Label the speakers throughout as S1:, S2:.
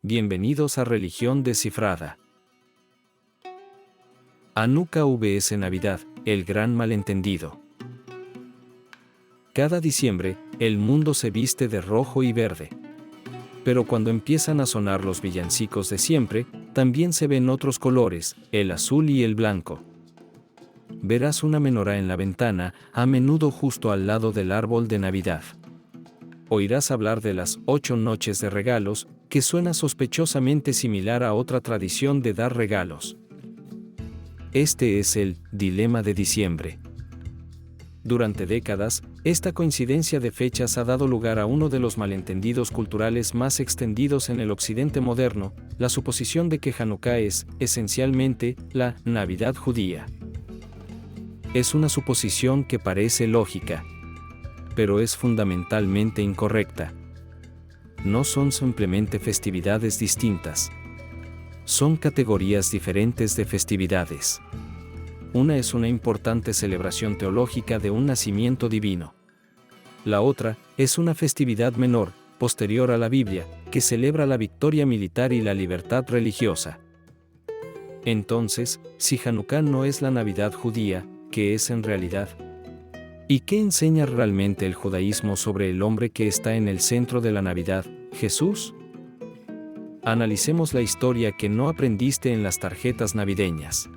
S1: Bienvenidos a Religión Descifrada. Hanukkah vs Navidad, el gran malentendido. Cada diciembre, el mundo se viste de rojo y verde. Pero cuando empiezan a sonar los villancicos de siempre, también se ven otros colores, el azul y el blanco. Verás una menorá en la ventana, a menudo justo al lado del árbol de Navidad. Oirás hablar de las 8 noches de regalos, que suena sospechosamente similar a otra tradición de dar regalos. Este es el dilema de diciembre. Durante décadas, esta coincidencia de fechas ha dado lugar a uno de los malentendidos culturales más extendidos en el occidente moderno, la suposición de que Hanukkah es, esencialmente, la Navidad judía. Es una suposición que parece lógica, pero es fundamentalmente incorrecta. No son simplemente festividades distintas. Son categorías diferentes de festividades. Una es una importante celebración teológica de un nacimiento divino. La otra es una festividad menor, posterior a la Biblia, que celebra la victoria militar y la libertad religiosa. Entonces, si Hanukkah no es la Navidad judía, ¿qué es en realidad? ¿Y qué enseña realmente el judaísmo sobre el hombre que está en el centro de la Navidad, Jesús? Analicemos la historia que no aprendiste en las tarjetas navideñas.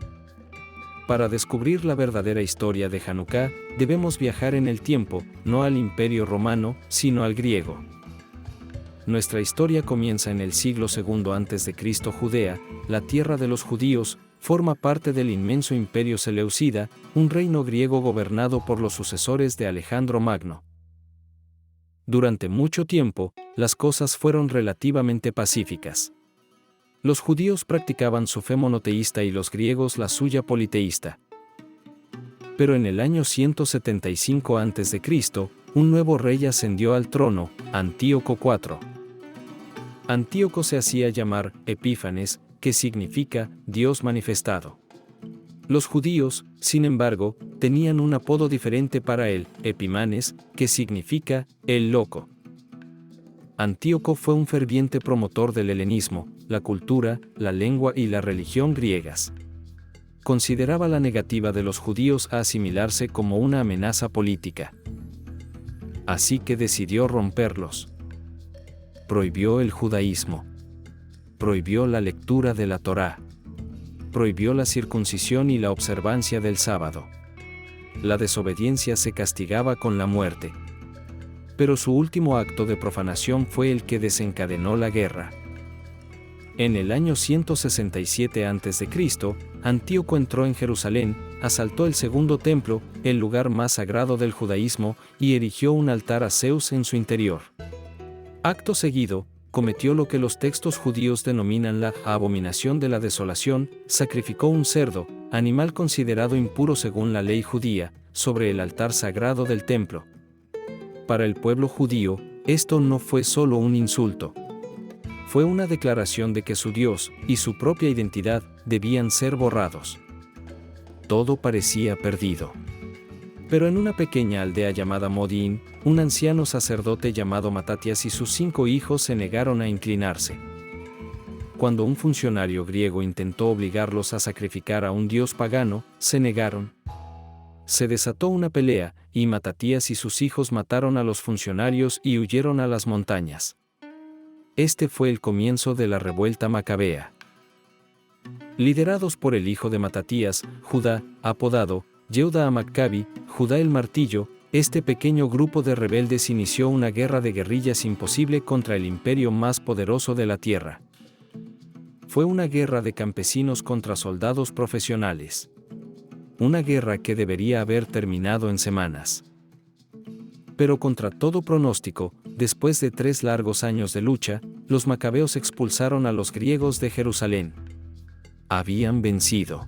S1: Para descubrir la verdadera historia de Hanukkah, debemos viajar en el tiempo, no al Imperio Romano, sino al griego. Nuestra historia comienza en el siglo II a.C. Judea, la tierra de los judíos, forma parte del inmenso imperio seleucida, un reino griego gobernado por los sucesores de Alejandro Magno. Durante mucho tiempo, las cosas fueron relativamente pacíficas. Los judíos practicaban su fe monoteísta y los griegos la suya politeísta. Pero en el año 175 a.C., un nuevo rey ascendió al trono, Antíoco IV. Antíoco se hacía llamar Epífanes, que significa Dios manifestado. Los judíos, sin embargo, tenían un apodo diferente para él, Epimanes, que significa el loco. Antíoco fue un ferviente promotor del helenismo, la cultura, la lengua y la religión griegas. Consideraba la negativa de los judíos a asimilarse como una amenaza política. Así que decidió romperlos. Prohibió el judaísmo. Prohibió la lectura de la Torá. Prohibió la circuncisión y la observancia del sábado. La desobediencia se castigaba con la muerte. Pero su último acto de profanación fue el que desencadenó la guerra. En el año 167 a.C., Antíoco entró en Jerusalén, asaltó el segundo templo, el lugar más sagrado del judaísmo, y erigió un altar a Zeus en su interior. Acto seguido, cometió lo que los textos judíos denominan la abominación de la desolación, sacrificó un cerdo, animal considerado impuro según la ley judía, sobre el altar sagrado del templo. Para el pueblo judío, esto no fue solo un insulto. Fue una declaración de que su Dios y su propia identidad debían ser borrados. Todo parecía perdido. Pero en una pequeña aldea llamada Modín, un anciano sacerdote llamado Matatías y sus 5 hijos se negaron a inclinarse. Cuando un funcionario griego intentó obligarlos a sacrificar a un dios pagano, se negaron. Se desató una pelea, y Matatías y sus hijos mataron a los funcionarios y huyeron a las montañas. Este fue el comienzo de la revuelta macabea. Liderados por el hijo de Matatías, Judá, apodado Yehuda Maccabi, Judá el martillo, este pequeño grupo de rebeldes inició una guerra de guerrillas imposible contra el imperio más poderoso de la tierra. Fue una guerra de campesinos contra soldados profesionales. Una guerra que debería haber terminado en semanas. Pero contra todo pronóstico, después de 3 largos años de lucha, los macabeos expulsaron a los griegos de Jerusalén. Habían vencido.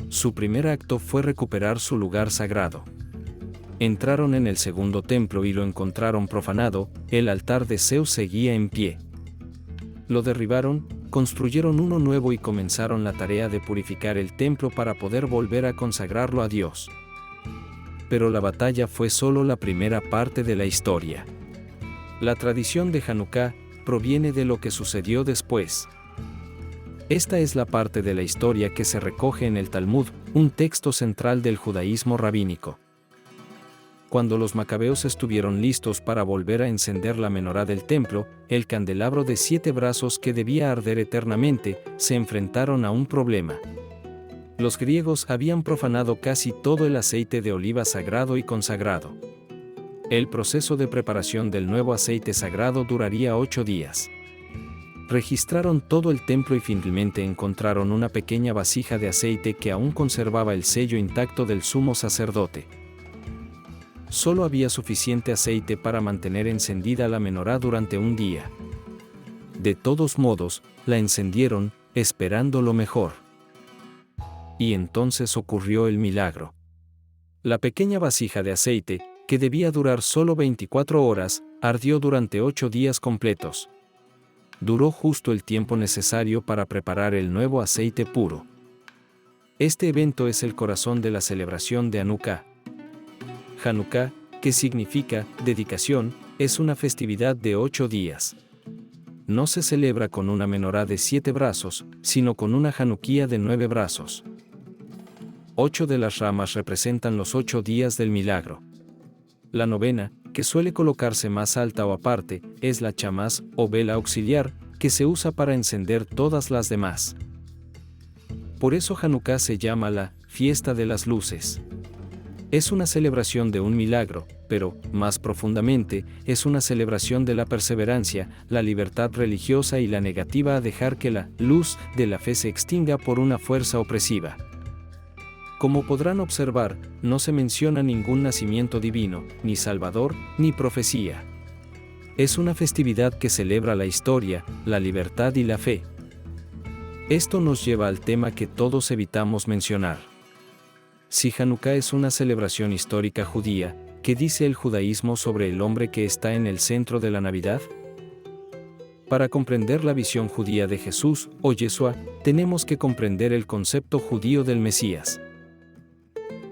S1: Su primer acto fue recuperar su lugar sagrado. Entraron en el segundo templo y lo encontraron profanado, el altar de Zeus seguía en pie. Lo derribaron, construyeron uno nuevo y comenzaron la tarea de purificar el templo para poder volver a consagrarlo a Dios. Pero la batalla fue solo la primera parte de la historia. La tradición de Hanukkah proviene de lo que sucedió después. Esta es la parte de la historia que se recoge en el Talmud, un texto central del judaísmo rabínico. Cuando los macabeos estuvieron listos para volver a encender la menorá del templo, el candelabro de 7 brazos que debía arder eternamente, se enfrentaron a un problema. Los griegos habían profanado casi todo el aceite de oliva sagrado y consagrado. El proceso de preparación del nuevo aceite sagrado duraría 8 días. Registraron todo el templo y finalmente encontraron una pequeña vasija de aceite que aún conservaba el sello intacto del sumo sacerdote. Solo había suficiente aceite para mantener encendida la menorá durante un día. De todos modos, la encendieron, esperando lo mejor. Y entonces ocurrió el milagro. La pequeña vasija de aceite, que debía durar solo 24 horas, ardió durante 8 días completos. Duró justo el tiempo necesario para preparar el nuevo aceite puro. Este evento es el corazón de la celebración de Hanukkah. Hanukkah, que significa dedicación, es una festividad de 8 días. No se celebra con una menorá de 7 brazos, sino con una Hanukkía de 9 brazos. 8 de las ramas representan los 8 días del milagro. La novena, que suele colocarse más alta o aparte, es la chamás o vela auxiliar, que se usa para encender todas las demás. Por eso Hanukkah se llama la fiesta de las luces. Es una celebración de un milagro, pero, más profundamente, es una celebración de la perseverancia, la libertad religiosa y la negativa a dejar que la luz de la fe se extinga por una fuerza opresiva. Como podrán observar, no se menciona ningún nacimiento divino, ni salvador, ni profecía. Es una festividad que celebra la historia, la libertad y la fe. Esto nos lleva al tema que todos evitamos mencionar. Si Hanukkah es una celebración histórica judía, ¿qué dice el judaísmo sobre el hombre que está en el centro de la Navidad? Para comprender la visión judía de Jesús, o Yeshua, tenemos que comprender el concepto judío del Mesías.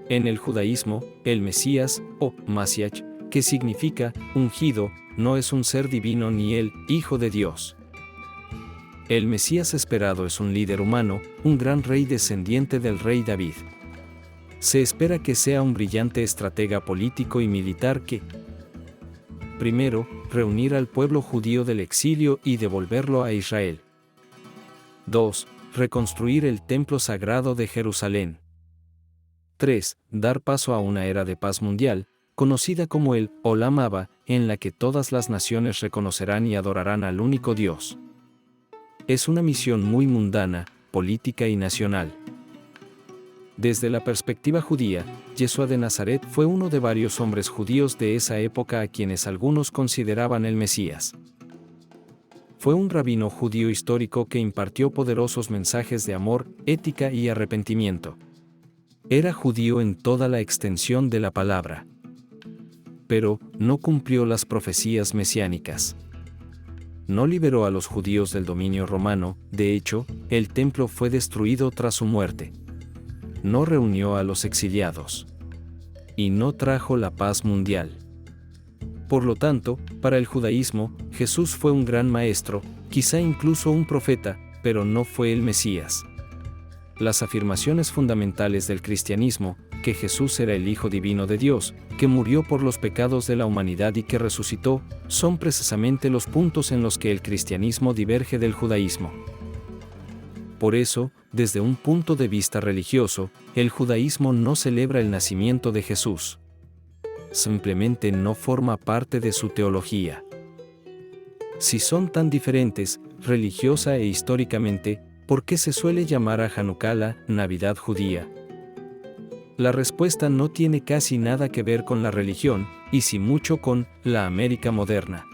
S1: En el judaísmo, el Mesías, o Mashiach, que significa ungido, no es un ser divino ni el Hijo de Dios. El Mesías esperado es un líder humano, un gran rey descendiente del rey David. Se espera que sea un brillante estratega político y militar que, primero, reunir al pueblo judío del exilio y devolverlo a Israel. 2. Reconstruir el templo sagrado de Jerusalén. 3. Dar paso a una era de paz mundial, conocida como el Olam Abba, en la que todas las naciones reconocerán y adorarán al único Dios. Es una misión muy mundana, política y nacional. Desde la perspectiva judía, Yeshua de Nazaret fue uno de varios hombres judíos de esa época a quienes algunos consideraban el Mesías. Fue un rabino judío histórico que impartió poderosos mensajes de amor, ética y arrepentimiento. Era judío en toda la extensión de la palabra. Pero no cumplió las profecías mesiánicas. No liberó a los judíos del dominio romano, de hecho, el templo fue destruido tras su muerte. No reunió a los exiliados. Y no trajo la paz mundial. Por lo tanto, para el judaísmo, Jesús fue un gran maestro, quizá incluso un profeta, pero no fue el Mesías. Las afirmaciones fundamentales del cristianismo, que Jesús era el Hijo Divino de Dios, que murió por los pecados de la humanidad y que resucitó, son precisamente los puntos en los que el cristianismo diverge del judaísmo. Por eso, desde un punto de vista religioso, el judaísmo no celebra el nacimiento de Jesús. Simplemente no forma parte de su teología. Si son tan diferentes, religiosa e históricamente, ¿por qué se suele llamar a Hanukkah la Navidad judía? La respuesta no tiene casi nada que ver con la religión, y sí mucho con la América moderna.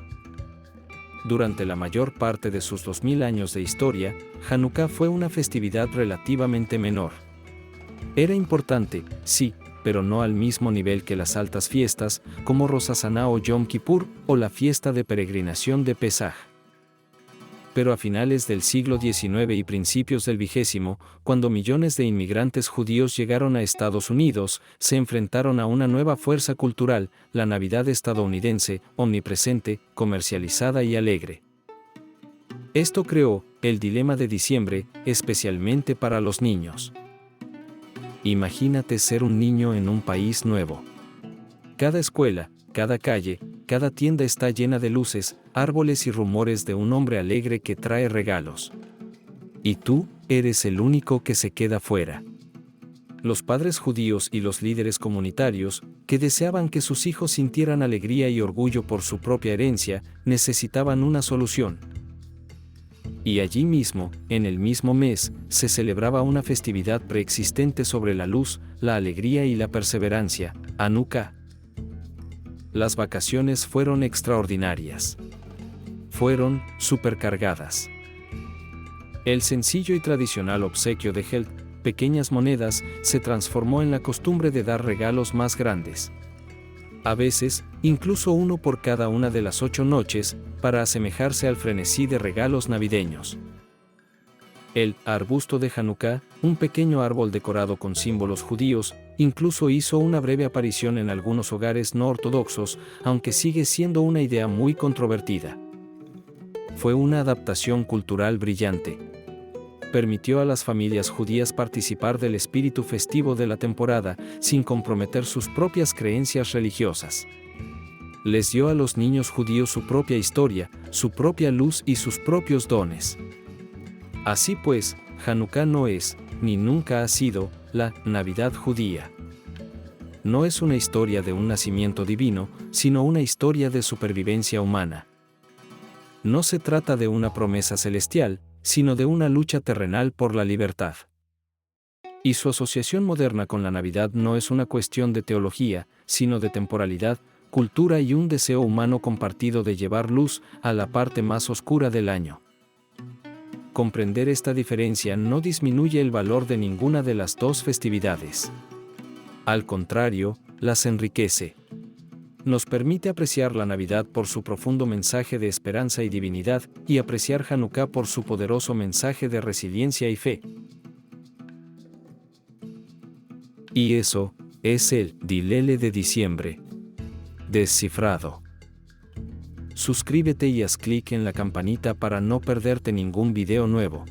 S1: Durante la mayor parte de sus 2000 años de historia, Hanukkah fue una festividad relativamente menor. Era importante, sí, pero no al mismo nivel que las altas fiestas, como Rosh Hashaná o Yom Kippur, o la fiesta de peregrinación de Pesaj. Pero a finales del siglo XIX y principios del XX, cuando millones de inmigrantes judíos llegaron a Estados Unidos, se enfrentaron a una nueva fuerza cultural, la Navidad estadounidense, omnipresente, comercializada y alegre. Esto creó el dilema de diciembre, especialmente para los niños. Imagínate ser un niño en un país nuevo. Cada escuela, cada calle, cada tienda está llena de luces, árboles y rumores de un hombre alegre que trae regalos. Y tú, eres el único que se queda fuera. Los padres judíos y los líderes comunitarios, que deseaban que sus hijos sintieran alegría y orgullo por su propia herencia, necesitaban una solución. Y allí mismo, en el mismo mes, se celebraba una festividad preexistente sobre la luz, la alegría y la perseverancia, Hanukkah. Las vacaciones fueron extraordinarias. Fueron supercargadas. El sencillo y tradicional obsequio de geld, pequeñas monedas, se transformó en la costumbre de dar regalos más grandes. A veces, incluso uno por cada una de las 8 noches, para asemejarse al frenesí de regalos navideños. El arbusto de Hanukkah, un pequeño árbol decorado con símbolos judíos, incluso hizo una breve aparición en algunos hogares no ortodoxos, aunque sigue siendo una idea muy controvertida. Fue una adaptación cultural brillante. Permitió a las familias judías participar del espíritu festivo de la temporada, sin comprometer sus propias creencias religiosas. Les dio a los niños judíos su propia historia, su propia luz y sus propios dones. Así pues, Hanukkah no es, ni nunca ha sido, la Navidad judía. No es una historia de un nacimiento divino, sino una historia de supervivencia humana. No se trata de una promesa celestial, sino de una lucha terrenal por la libertad. Y su asociación moderna con la Navidad no es una cuestión de teología, sino de temporalidad, cultura y un deseo humano compartido de llevar luz a la parte más oscura del año. Comprender esta diferencia no disminuye el valor de ninguna de las dos festividades. Al contrario, las enriquece. Nos permite apreciar la Navidad por su profundo mensaje de esperanza y divinidad, y apreciar Hanukkah por su poderoso mensaje de resiliencia y fe. Y eso es el Dilele de diciembre. Descifrado. Suscríbete y haz clic en la campanita para no perderte ningún video nuevo.